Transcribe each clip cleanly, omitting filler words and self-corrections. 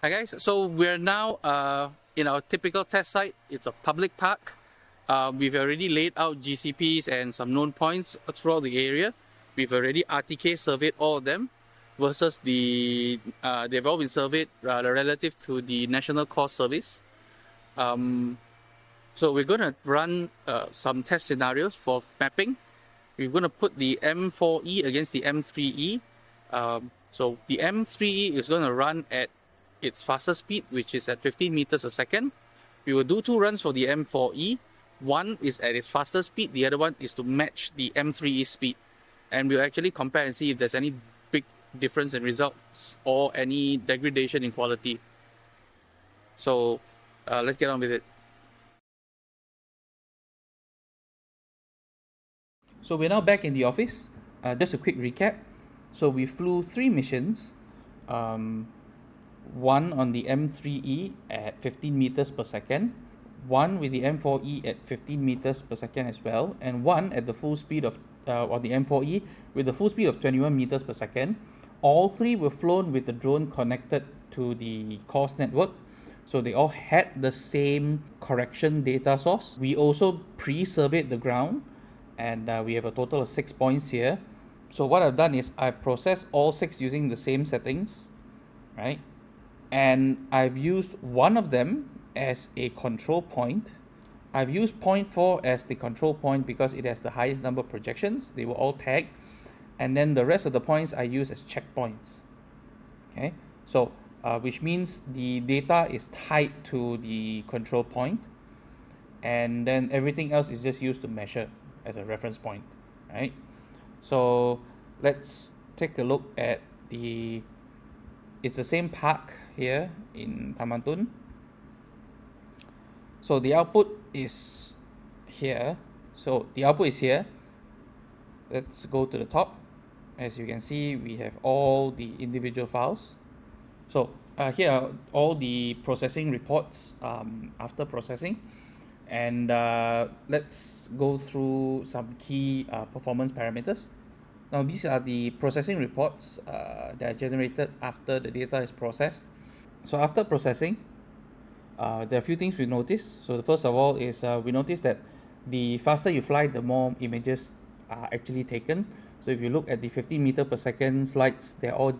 Hi guys, so we're now in our typical test site. It's a public park. We've already laid out GCPs and some known points throughout the area. We've already RTK surveyed all of them versus they've all been surveyed relative to the National Course Service. So we're going to run some test scenarios for mapping. We're going to put the M4E against the M3E. So the M3E is going to run at its fastest speed, which is at 15 meters a second. We will do 2 runs for the M4E. One is at its fastest speed, the other one is to match the M3E speed. And we'll actually compare and see if there's any big difference in results or any degradation in quality. So let's get on with it. So we're now back in the office. Just a quick recap. So we flew 3 missions. One on the M3E at 15 meters per second, one with the M4E at 15 meters per second as well, and one at the full speed of on the M4E with the full speed of 21 meters per second. All 3 were flown with the drone connected to the course network. So they all had the same correction data source. We also pre-surveyed the ground, and we have a total of 6 points here. So what I've done is I've processed all 6 using the same settings, right? And I've used one of them as a control point. I've used point 4 as the control point because it has the highest number of projections. They were all tagged. And then the rest of the points I use as checkpoints. Okay, so which means the data is tied to the control point, and then everything else is just used to measure as a reference point, right? So let's take a look at it's the same park here in Taman Tun. So the output is here. So the output is here. Let's go to the top. As you can see, we have all the individual files. So here are all the processing reports after processing. And let's go through some key performance parameters. Now these are the processing reports that are generated after the data is processed. So after processing, there are a few things we notice. So the first of all is we notice that the faster you fly, the more images are actually taken. So if you look at the 15 meter per second flights, they all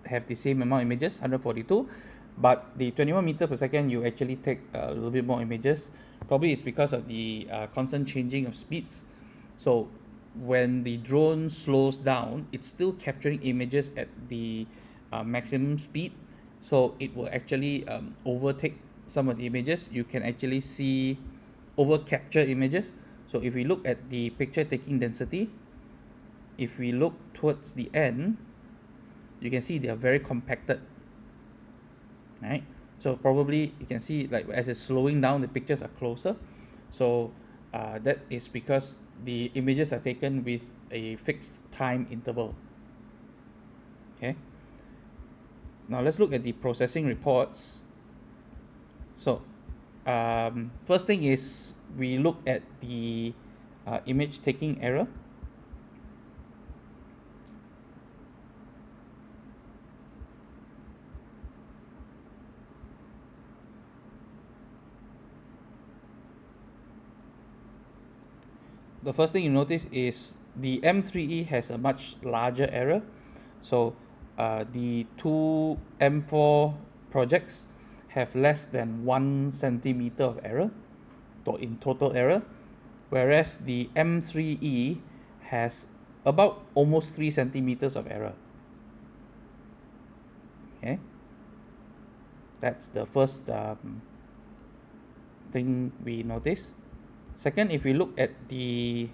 have the same amount of images, 142. But the 21 meter per second, you actually take a little bit more images. Probably it's because of the constant changing of speeds. So when the drone slows down, it's still capturing images at the maximum speed. So it will actually overtake some of the images. You can actually see over capture images. So if we look at the picture taking density, if we look towards the end, you can see they are very compacted, right? So probably you can see, like, as it's slowing down, the pictures are closer. So that is because the images are taken with a fixed time interval. Okay, now let's look at the processing reports. So first thing is we look at the image taking error. The first thing you notice is the M3E has a much larger error. So the 2 M4 projects have less than 1 centimeter of error in total error, whereas the M3E has about almost 3 centimeters of error. Okay, that's the first thing we notice. Second, if we look at the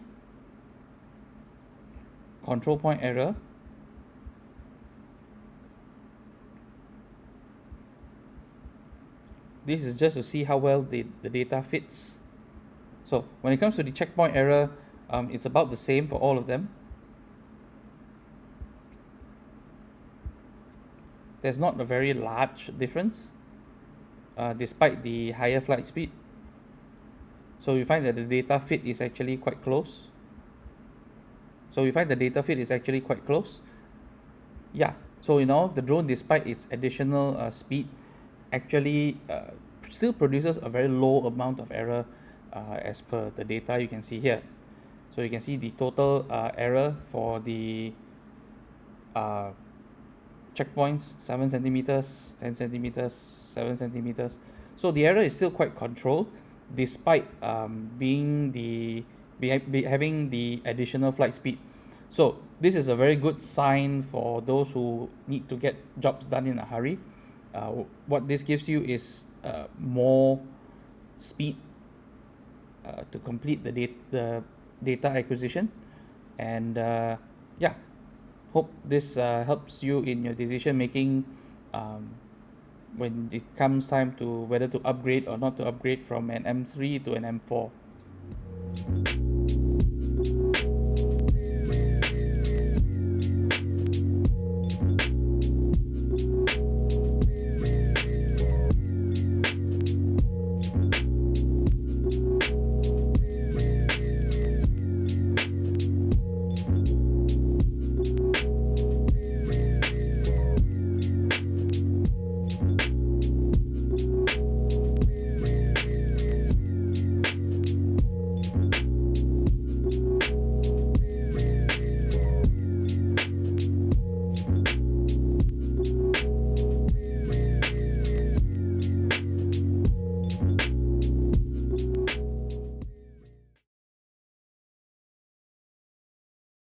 control point error, this is just to see how well the data fits. So when it comes to the checkpoint error, it's about the same for all of them. There's not a very large difference despite the higher flight speed. So we find that the data fit is actually quite close. Yeah, so the drone, despite its additional speed, actually still produces a very low amount of error as per the data you can see here. So you can see the total error for the uh, checkpoints: 7 centimeters, 10 centimeters, 7 centimeters. So the error is still quite controlled despite having the additional flight speed. So this is a very good sign for those who need to get jobs done in a hurry. What this gives you is more speed to complete the data acquisition, and yeah, hope this helps you in your decision making um, when it comes time to whether to upgrade or not to upgrade from an M3 to an M4.